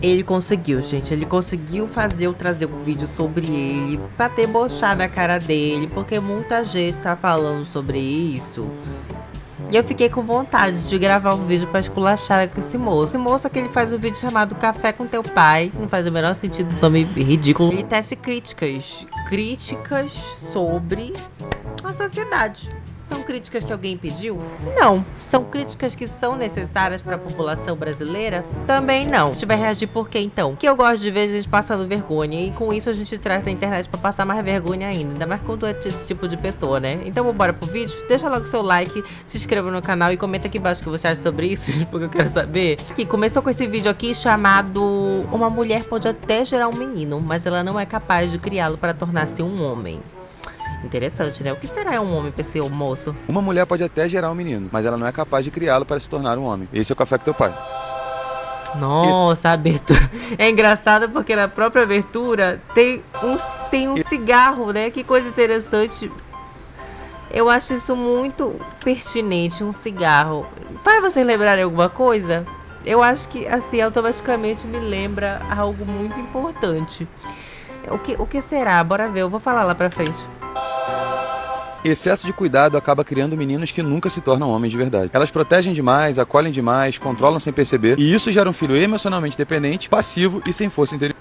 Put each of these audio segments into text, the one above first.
Ele conseguiu, gente. Ele conseguiu fazer eu trazer um vídeo sobre ele pra debochar na cara dele, porque muita gente tá falando sobre isso. E eu fiquei com vontade de gravar um vídeo pra esculachar com esse moço. Esse moço é que ele faz um vídeo chamado Café com Teu Pai. Não faz o menor sentido, nome ridículo. Ele tece críticas. Críticas sobre a sociedade. São críticas que alguém pediu? Não. São críticas que são necessárias para a população brasileira? Também não. A gente vai reagir por quê então? Que eu gosto de ver gente passando vergonha e com isso a gente traz na internet para passar mais vergonha ainda mais quando é esse tipo de pessoa, né? Então bora pro vídeo? Deixa logo seu like, se inscreva no canal e comenta aqui embaixo o que você acha sobre isso, porque eu quero saber. Aqui, começou com esse vídeo aqui chamado Uma mulher pode até gerar um menino, mas ela não é capaz de criá-lo para tornar-se um homem. Interessante, né? O que será um homem pra ser um moço? Uma mulher pode até gerar um menino, mas ela não é capaz de criá-lo para se tornar um homem. Esse é o Café com Teu Pai. Nossa, a abertura. É engraçado porque na própria abertura tem um cigarro, né? Que coisa interessante. Eu acho isso muito pertinente, um cigarro. Faz vocês lembrarem alguma coisa? Eu acho que, assim, automaticamente me lembra algo muito importante. O que será? Bora ver, eu vou falar lá pra frente. Excesso de cuidado acaba criando meninos que nunca se tornam homens de verdade. Elas protegem demais, acolhem demais, controlam sem perceber, e isso gera um filho emocionalmente dependente, passivo e sem força interior.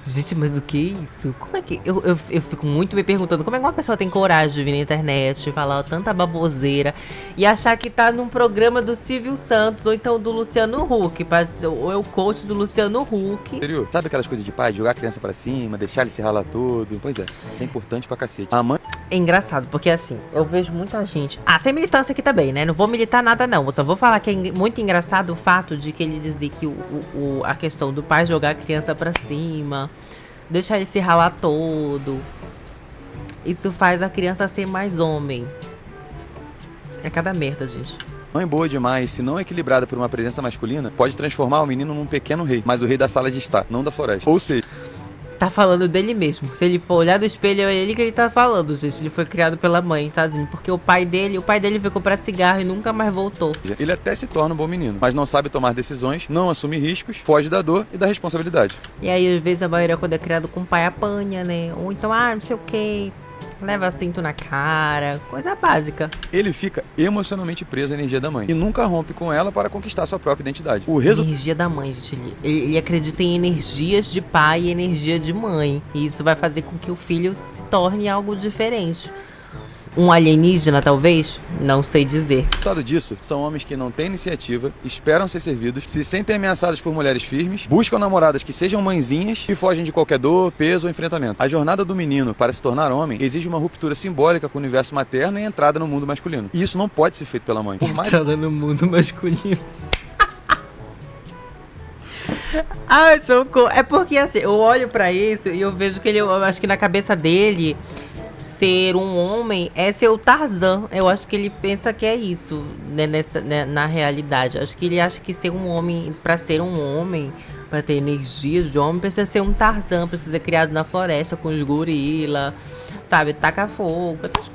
Gente, mas o que é isso? Como é que... Eu fico muito me perguntando como é que uma pessoa tem coragem de vir na internet e falar tanta baboseira e achar que tá num programa do Silvio Santos ou então do Luciano Huck, ou é o coach do Luciano Huck. Sabe aquelas coisas de pai, jogar a criança pra cima, deixar ele se ralar todo? Pois é, isso é importante pra cacete. A mãe... É engraçado, porque assim, eu vejo muita gente... Ah, sem militância aqui também, né? Não vou militar nada não, eu só vou falar que é muito engraçado o fato de que ele dizer que a questão do pai jogar a criança pra cima, deixar ele se ralar todo, isso faz a criança ser mais homem. É cada merda, gente. Mãe boa demais, se não equilibrada por uma presença masculina, pode transformar o menino num pequeno rei, mas o rei da sala de estar, não da floresta. Ou seja... Tá falando dele mesmo. Se ele for olhar no espelho, é ele que ele tá falando, gente. Ele foi criado pela mãe, tadinho. Porque o pai dele veio comprar cigarro e nunca mais voltou. Ele até se torna um bom menino, mas não sabe tomar decisões, não assume riscos, foge da dor e da responsabilidade. E aí, às vezes, a maioria, quando é criado com o pai, apanha, né? Ou então, não sei o quê. Leva cinto na cara, coisa básica. Ele fica emocionalmente preso à energia da mãe e nunca rompe com ela para conquistar sua própria identidade. Energia da mãe, gente. Ele acredita em energias de pai e energia de mãe. E isso vai fazer com que o filho se torne algo diferente. Um alienígena, talvez? Não sei dizer. O resultado disso são homens que não têm iniciativa, esperam ser servidos, se sentem ameaçados por mulheres firmes, buscam namoradas que sejam mãezinhas e fogem de qualquer dor, peso ou enfrentamento. A jornada do menino para se tornar homem exige uma ruptura simbólica com o universo materno e entrada no mundo masculino. E isso não pode ser feito pela mãe. Entrada no mundo masculino. Ai, socorro. É porque assim, eu olho pra isso e eu vejo que eu acho que na cabeça dele... Ser um homem é ser o Tarzan. Eu acho que ele pensa que é isso, né, na realidade. Acho que ele acha que ser um homem, pra ser um homem, pra ter energia de homem, precisa ser um Tarzan, precisa ser criado na floresta com os gorila, sabe? Tacar fogo, essas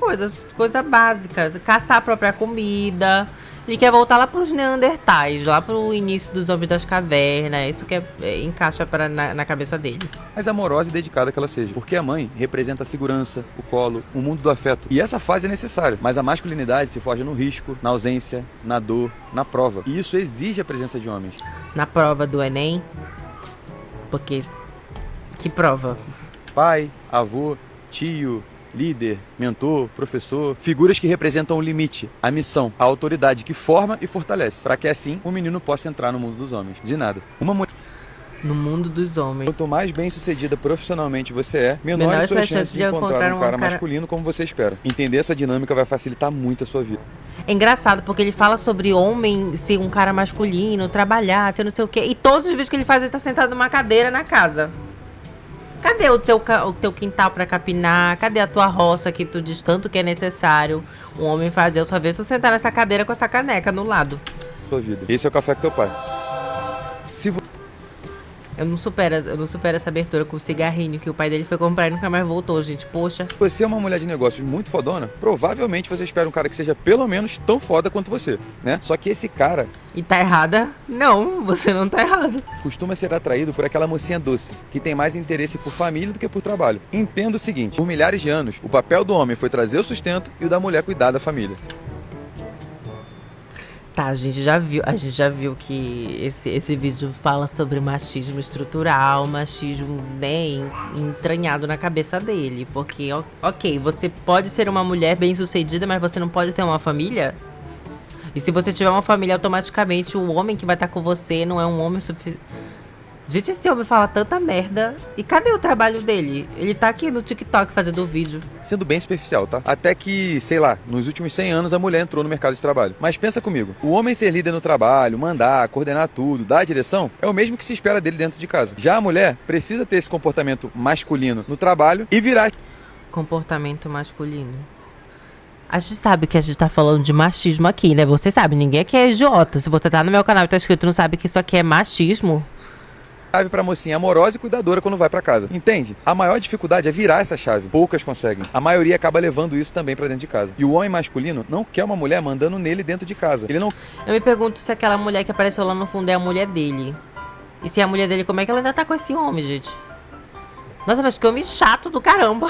coisas básicas. Caçar a própria comida. Ele quer voltar lá pros Neandertais, lá pro início dos homens das cavernas. Isso que encaixa na cabeça dele. Mais amorosa e dedicada que ela seja. Porque a mãe representa a segurança, o colo, o mundo do afeto. E essa fase é necessária. Mas a masculinidade se forja no risco, na ausência, na dor, na prova. E isso exige a presença de homens. Na prova do Enem? Porque... Que prova? Pai, avô, tio... líder, mentor, professor, figuras que representam o limite, a missão, a autoridade que forma e fortalece, para que assim o menino possa entrar no mundo dos homens. De nada. Uma mulher... No mundo dos homens. Quanto mais bem sucedida profissionalmente você é, menores suas chances de encontrar um cara masculino como você espera. Entender essa dinâmica vai facilitar muito a sua vida. É engraçado, porque ele fala sobre homem ser um cara masculino, trabalhar, ter não sei o quê, e todos os vídeos que ele faz, ele tá sentado numa cadeira na casa. Cadê o teu quintal pra capinar? Cadê a tua roça que tu diz tanto que é necessário um homem fazer? Eu só vejo tu sentar nessa cadeira com essa caneca no lado. Tua vida. Esse é o Café com Teu Pai. Se Eu não supero essa abertura com o cigarrinho que o pai dele foi comprar e nunca mais voltou, gente. Poxa. Você é uma mulher de negócios muito fodona, provavelmente você espera um cara que seja pelo menos tão foda quanto você, né? Só que esse cara E tá errada? Não, você não tá errado. costuma ser atraído por aquela mocinha doce, que tem mais interesse por família do que por trabalho. Entenda o seguinte, por milhares de anos, o papel do homem foi trazer o sustento e o da mulher cuidar da família. Tá, a gente já viu que esse vídeo fala sobre machismo estrutural, machismo, né, entranhado na cabeça dele. Porque, ok, você pode ser uma mulher bem-sucedida, mas você não pode ter uma família? E se você tiver uma família, automaticamente o homem que vai estar com você não é um homem suficiente. Gente, esse homem fala tanta merda. E cadê o trabalho dele? Ele tá aqui no TikTok fazendo vídeo. Sendo bem superficial, tá? Até que, sei lá, nos últimos 100 anos a mulher entrou no mercado de trabalho. Mas pensa comigo, o homem ser líder no trabalho, mandar, coordenar tudo, dar a direção, é o mesmo que se espera dele dentro de casa. Já a mulher precisa ter esse comportamento masculino no trabalho e virar... Comportamento masculino. A gente sabe que a gente tá falando de machismo aqui, né? Você sabe, ninguém aqui é idiota. Se você tá no meu canal e tá escrito não sabe que isso aqui é machismo... chave pra mocinha amorosa e cuidadora quando vai pra casa. Entende? A maior dificuldade é virar essa chave. Poucas conseguem. A maioria acaba levando isso também pra dentro de casa. E o homem masculino não quer uma mulher mandando nele dentro de casa. Ele não... Eu me pergunto se aquela mulher que apareceu lá no fundo é a mulher dele. E se é a mulher dele, como é que ela ainda tá com esse homem, gente? Nossa, mas que homem chato do caramba.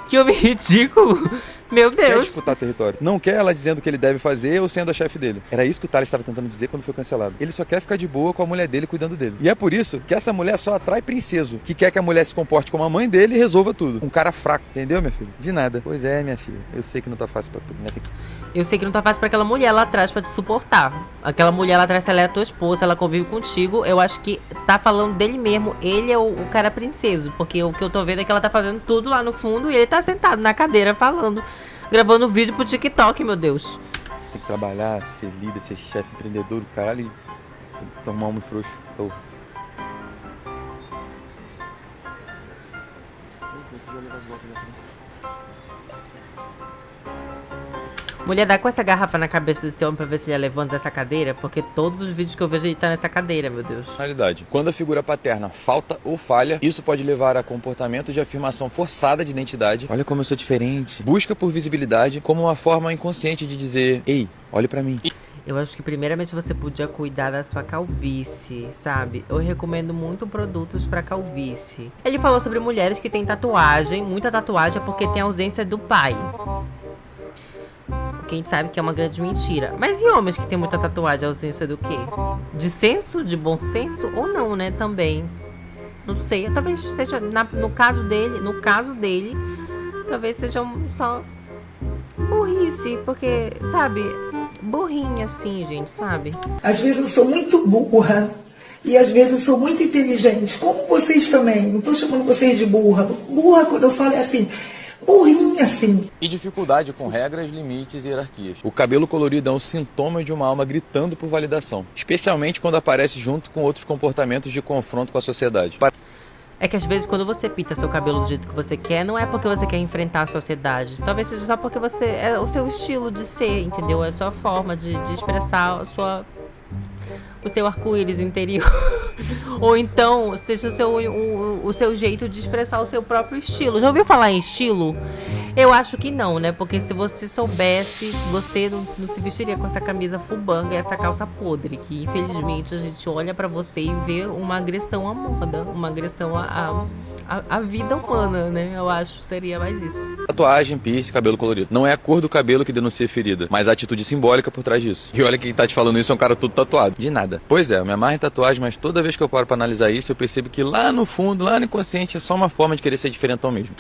Que homem ridículo. Meu quer Deus. disputar território. Não quer ela dizendo o que ele deve fazer ou sendo a chefe dele. Era isso que o Thales estava tentando dizer quando foi cancelado. Ele só quer ficar de boa com a mulher dele cuidando dele. E é por isso que essa mulher só atrai princeso, que quer que a mulher se comporte como a mãe dele e resolva tudo. Um cara fraco. Entendeu, minha filha? De nada. Pois é, minha filha. Eu sei que não tá fácil pra tu, né? Eu sei que não tá fácil pra aquela mulher lá atrás pra te suportar. Aquela mulher lá atrás, se ela é tua esposa, ela convive contigo, eu acho que tá falando dele mesmo. Ele é o cara princeso, porque o que eu tô vendo é que ela tá fazendo tudo lá no fundo e ele tá sentado na cadeira falando, gravando vídeo pro TikTok, meu Deus. Tem que trabalhar, ser líder, ser chefe, empreendedor, caralho, e tomar um homem frouxo. Oh. Mulher, dá com essa garrafa na cabeça desse homem pra ver se ele levanta dessa cadeira, porque todos os vídeos que eu vejo ele tá nessa cadeira, meu Deus. Realidade. Quando a figura paterna falta ou falha, isso pode levar a comportamento de afirmação forçada de identidade. Olha como eu sou diferente. Busca por visibilidade como uma forma inconsciente de dizer, ei, olhe pra mim. Eu acho que primeiramente você podia cuidar da sua calvície, sabe? Eu recomendo muito produtos pra calvície. Ele falou sobre mulheres que têm tatuagem, muita tatuagem é porque tem ausência do pai. Que a gente sabe que é uma grande mentira. Mas e homens que tem muita tatuagem, ausência do quê? De senso? De bom senso? Ou não, né? Também. Não sei. Talvez seja, no caso dele, talvez seja só burrice. Porque, sabe? Burrinha assim, gente, sabe? Às vezes eu sou muito burra. E às vezes eu sou muito inteligente. Como vocês também. Não tô chamando vocês de burra. Burra, quando eu falo, é assim... burrinha, assim. E dificuldade com regras, limites e hierarquias. O cabelo colorido é um sintoma de uma alma gritando por validação, especialmente quando aparece junto com outros comportamentos de confronto com a sociedade. É que às vezes quando você pinta seu cabelo do jeito que você quer, não é porque você quer enfrentar a sociedade. Talvez seja só porque você é o seu estilo de ser, entendeu? É a sua forma de expressar o seu arco-íris interior. Ou então, seja o seu jeito de expressar o seu próprio estilo. Já ouviu falar em estilo? Eu acho que não, né? Porque se você soubesse, você não se vestiria com essa camisa fubanga e essa calça podre. Que infelizmente a gente olha pra você e vê uma agressão à moda. Uma agressão à vida humana, né? Eu acho que seria mais isso. Tatuagem, piercing, cabelo colorido. Não é a cor do cabelo que denuncia ferida, mas a atitude simbólica por trás disso. E olha que quem tá te falando isso é um cara todo tatuado. De nada. Pois é, eu me amarro em tatuagem, mas toda vez que eu paro pra analisar isso, eu percebo que lá no fundo, lá no inconsciente, é só uma forma de querer ser diferentão mesmo.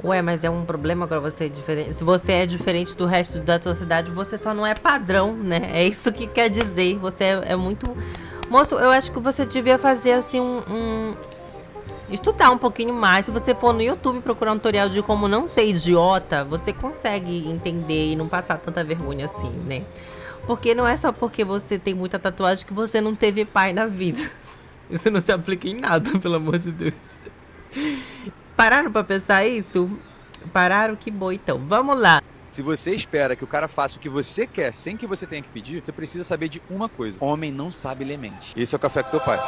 Ué, mas é um problema agora você é diferente. Se você é diferente do resto da sociedade, você só não é padrão, né? É isso que quer dizer. Você é muito... Moço, eu acho que você devia fazer assim estudar um pouquinho mais. Se você for no YouTube procurar um tutorial de como não ser idiota, você consegue entender e não passar tanta vergonha assim, né? Porque não é só porque você tem muita tatuagem que você não teve pai na vida. Isso não se aplica em nada, pelo amor de Deus. Pararam pra pensar isso? Pararam? Que bom, então. Vamos lá. Se você espera que o cara faça o que você quer sem que você tenha que pedir, você precisa saber de uma coisa: homem não sabe ler mente. Esse é o café com teu pai.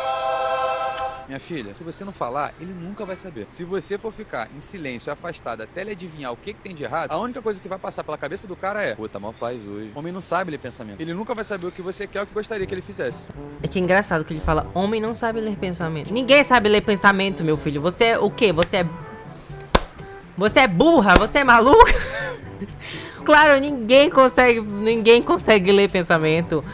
Minha filha, se você não falar, ele nunca vai saber. Se você for ficar em silêncio, afastado, até ele adivinhar o que tem de errado, a única coisa que vai passar pela cabeça do cara é: pô, tá mó paz hoje. O homem não sabe ler pensamento. Ele nunca vai saber o que você quer ou o que gostaria que ele fizesse. É que é engraçado que ele fala, homem não sabe ler pensamento. Ninguém sabe ler pensamento, meu filho. Você é o quê? Você é burra? Você é maluca? Claro, ninguém consegue ler pensamento.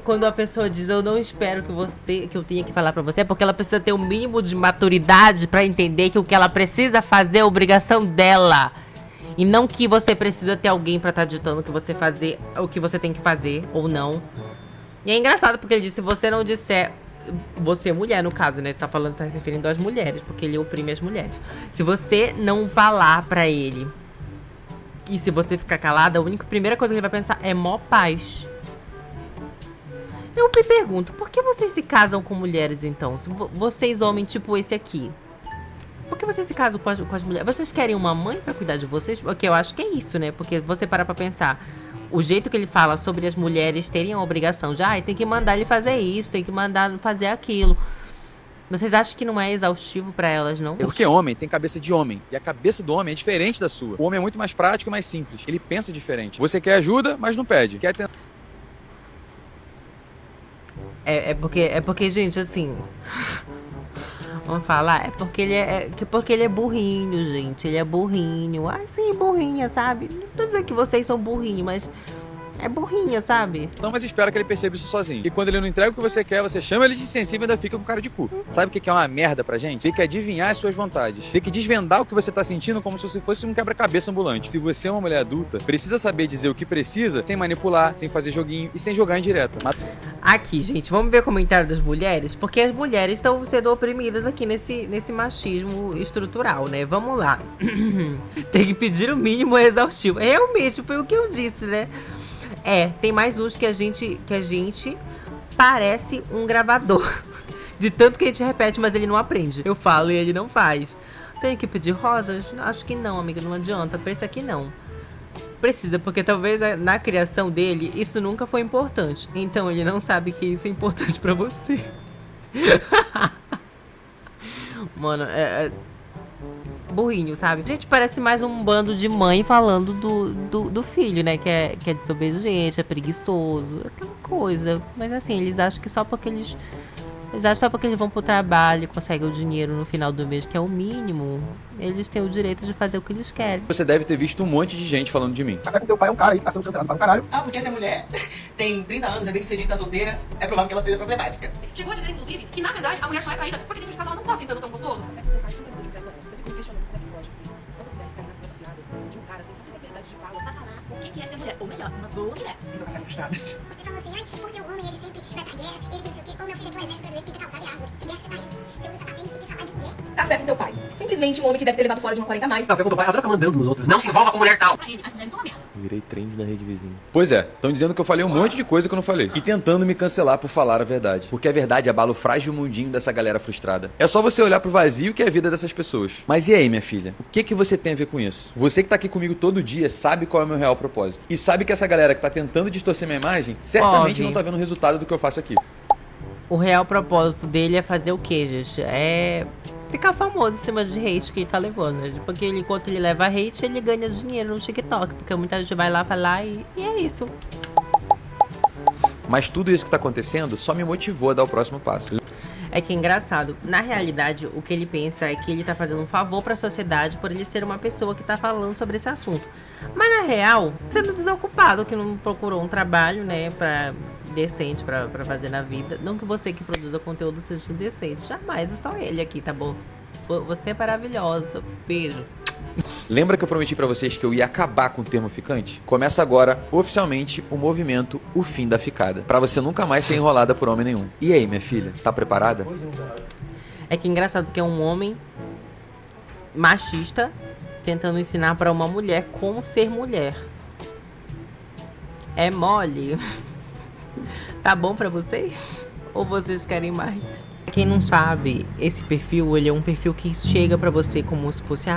Quando a pessoa diz, eu não espero que eu tenha que falar pra você, é porque ela precisa ter o mínimo de maturidade pra entender que o que ela precisa fazer é a obrigação dela. E não que você precisa ter alguém pra estar ditando o que você tem que fazer ou não. E é engraçado porque ele disse, se você não disser... Você é mulher, no caso, né? Tá se referindo às mulheres, porque ele oprime as mulheres. Se você não falar pra ele, e se você ficar calada, a primeira coisa que ele vai pensar é mó paz. Eu me pergunto, por que vocês se casam com mulheres, então? Se vocês, homens, tipo esse aqui, por que vocês se casam com as mulheres? Vocês querem uma mãe pra cuidar de vocês? Porque eu acho que é isso, né? Porque você para pra pensar, o jeito que ele fala sobre as mulheres terem a obrigação de, tem que mandar ele fazer isso, tem que mandar fazer aquilo. Vocês acham que não é exaustivo pra elas, não? Porque homem tem cabeça de homem. E a cabeça do homem é diferente da sua. O homem é muito mais prático e mais simples. Ele pensa diferente. Você quer ajuda, mas não pede. Quer ter... É porque, gente, assim... Vamos falar? Porque ele é burrinho, gente. Ele é burrinho. Assim, burrinha, sabe? Não tô dizendo que vocês são burrinhos, mas... É burrinha, sabe? Não, mas espera que ele perceba isso sozinho. E quando ele não entrega o que você quer, você chama ele de insensível e ainda fica com cara de cu. Sabe o que é uma merda pra gente? Tem que adivinhar as suas vontades. Tem que desvendar o que você tá sentindo como se você fosse um quebra-cabeça ambulante. Se você é uma mulher adulta, precisa saber dizer o que precisa, sem manipular, sem fazer joguinho e sem jogar em direta. Aqui, gente, vamos ver o comentário das mulheres, porque as mulheres estão sendo oprimidas aqui nesse machismo estrutural, né? Vamos lá. Tem que pedir o mínimo exaustivo. Realmente, foi o que eu disse, né? Tem mais uns que a gente parece um gravador. De tanto que a gente repete, mas ele não aprende. Eu falo e ele não faz. Tem que pedir rosas? Acho que não, amiga, não adianta. Pensa que não. Precisa, porque talvez na criação dele isso nunca foi importante. Então ele não sabe que isso é importante pra você. Mano, burrinho, sabe? A gente parece mais um bando de mãe falando do filho, né? Que é desobediente, é preguiçoso, aquela coisa. Mas assim, eles acham que só porque eles vão pro trabalho e conseguem o dinheiro no final do mês, que é o mínimo, eles têm o direito de fazer o que eles querem. Você deve ter visto um monte de gente falando de mim. Café com teu pai é um cara aí que tá sendo cancelado para o caralho. Porque essa mulher tem 30 anos, é bem sucedida, tá solteira, é provável que ela seja problemática. Chegou a dizer, inclusive, que na verdade a mulher só é traída porque dentro de casa ela não tá sentando tão gostoso. O que é ser mulher? Ou melhor, uma boa mulher. Isso é café frustrado. Você falou assim, porque o homem ele sempre vai pra guerra, ele que não sei o quê. Ô meu filho, tu é exército brasileiro, pinta calçada e árvore. Que guerra que você tá indo? Você usa sapatênis, tem que falar de mulher. Café com teu pai. Simplesmente um homem que deve ter levado fora de uma 40 a mais. Café com teu pai adora ficar mandando nos outros. Não se envolva com mulher tal. Pra ele, as mulheres são uma merda. Virei trend da rede vizinha. Pois é, estão dizendo que eu falei um monte de coisa que eu não falei. E tentando me cancelar por falar a verdade. Porque a verdade abala o frágil mundinho dessa galera frustrada. É só você olhar pro vazio que é a vida dessas pessoas. Mas e aí, minha filha? O que você tem a ver com isso? Você que tá aqui comigo todo dia sabe qual é o meu real propósito. E sabe que essa galera que tá tentando distorcer minha imagem, certamente não tá vendo o resultado do que eu faço aqui. O real propósito dele é fazer o quê, gente? É ficar famoso em cima de hate que ele tá levando, né? Porque enquanto ele leva hate, ele ganha dinheiro no TikTok. Porque muita gente vai lá falar e é isso. Mas tudo isso que tá acontecendo só me motivou a dar o próximo passo. É que é engraçado. Na realidade, o que ele pensa é que ele tá fazendo um favor pra sociedade por ele ser uma pessoa que tá falando sobre esse assunto. Mas na real, sendo desocupado, que não procurou um trabalho, né, decente pra fazer na vida. Não que você que produza conteúdo seja decente. Jamais, é só ele aqui, tá bom? Você é maravilhosa. Beijo. Lembra que eu prometi pra vocês que eu ia acabar com o termo ficante? Começa agora, oficialmente, o movimento O Fim da Ficada. Pra você nunca mais ser enrolada por homem nenhum. E aí, minha filha? Tá preparada? É que é engraçado porque é um homem machista tentando ensinar pra uma mulher como ser mulher. É mole. Tá bom pra vocês? Ou vocês querem mais? Quem não sabe, esse perfil, ele é um perfil que chega pra você como se fosse,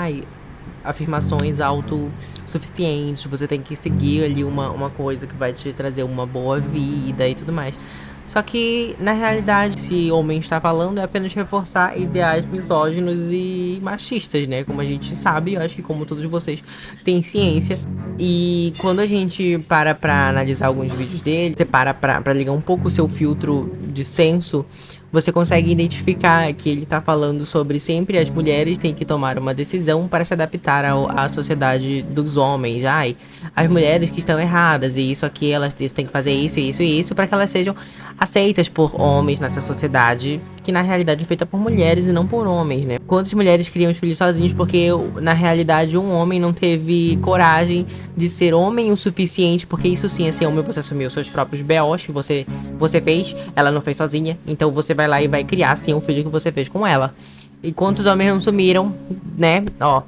afirmações autossuficientes, você tem que seguir ali uma coisa que vai te trazer uma boa vida e tudo mais. Só que, na realidade, esse homem está falando é apenas reforçar ideais misóginos e machistas, né? Como a gente sabe, eu acho que como todos vocês têm ciência. E quando a gente para pra analisar alguns vídeos dele, você para pra ligar um pouco o seu filtro de senso, você consegue identificar que ele tá falando sobre sempre as mulheres têm que tomar uma decisão para se adaptar à sociedade dos homens. Ai, as mulheres que estão erradas e isso aqui, elas têm que fazer isso, isso e isso para que elas sejam aceitas por homens nessa sociedade que na realidade é feita por mulheres e não por homens, né? Quantas mulheres criam os filhos sozinhos porque na realidade um homem não teve coragem de ser homem o suficiente, porque isso sim é ser homem, você assumiu seus próprios BOs que você fez, ela não fez sozinha, então você vai lá e vai criar sim um filho que você fez com ela. E quantos homens não sumiram, né? Ó,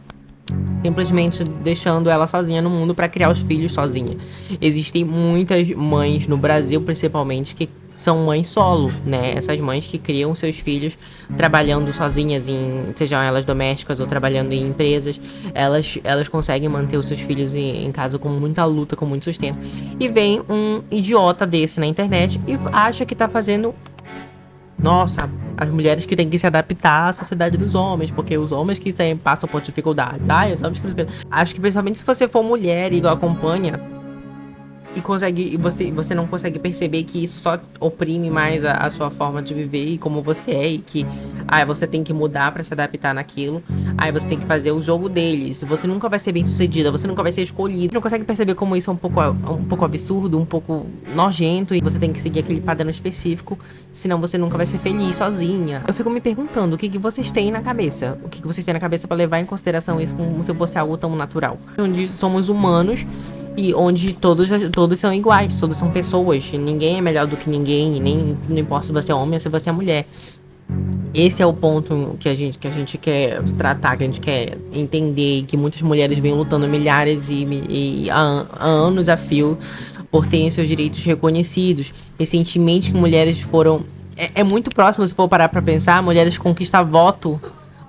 simplesmente deixando ela sozinha no mundo pra criar os filhos sozinha. Existem muitas mães no Brasil, principalmente, que são mães solo, né? Essas mães que criam seus filhos trabalhando sozinhas, sejam elas domésticas ou trabalhando em empresas, elas conseguem manter os seus filhos em casa com muita luta, com muito sustento. E vem um idiota desse na internet e acha que tá fazendo... Nossa, as mulheres que têm que se adaptar à sociedade dos homens, porque os homens que passam por dificuldades. Ai, os homens que... Acho que principalmente se você for mulher e acompanha e você não consegue perceber que isso só oprime mais a sua forma de viver e como você é, e que você tem que mudar pra se adaptar naquilo, você tem que fazer o jogo deles, você nunca vai ser bem sucedida, você nunca vai ser escolhida. Você não consegue perceber como isso é um pouco absurdo, um pouco nojento, e você tem que seguir aquele padrão específico, senão você nunca vai ser feliz sozinha. Eu fico me perguntando o que vocês têm na cabeça, o que vocês têm na cabeça pra levar em consideração isso como se fosse algo tão natural, onde somos humanos e onde todos são iguais, todos são pessoas, ninguém é melhor do que ninguém, nem não importa se você é homem ou se você é mulher. Esse é o ponto que a gente quer tratar, que a gente quer entender, que muitas mulheres vêm lutando milhares e há anos a fio por terem seus direitos reconhecidos. Recentemente que mulheres foram... É muito próximo, se for parar pra pensar, mulheres conquistar voto.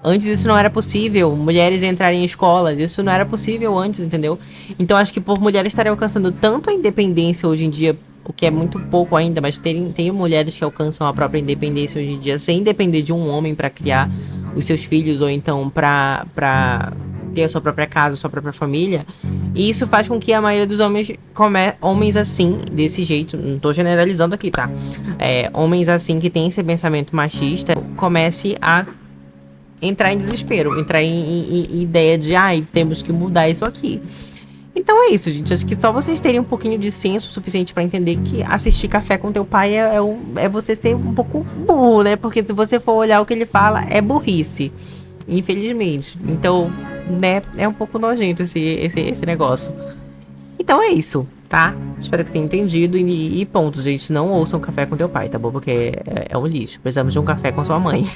Antes isso não era possível, mulheres entrarem em escolas, isso não era possível antes, entendeu? Então acho que por mulheres estarem alcançando tanto a independência hoje em dia, o que é muito pouco ainda, mas tem mulheres que alcançam a própria independência hoje em dia sem depender de um homem pra criar os seus filhos, ou então pra ter a sua própria casa, a sua própria família. E isso faz com que a maioria dos homens, homens assim, desse jeito, não tô generalizando aqui, tá? Homens assim que tem esse pensamento machista, comece a entrar em desespero, entrar em ideia de, temos que mudar isso aqui. Então é isso, gente. Acho que só vocês terem um pouquinho de senso suficiente pra entender que assistir Café com Teu Pai é você ser um pouco burro, né? Porque se você for olhar o que ele fala, é burrice. Infelizmente. Então, né, é um pouco nojento esse negócio. Então é isso, tá? Espero que tenham entendido. E ponto, gente. Não ouçam Café com Teu Pai, tá bom? Porque é um lixo. Precisamos de um café com sua mãe.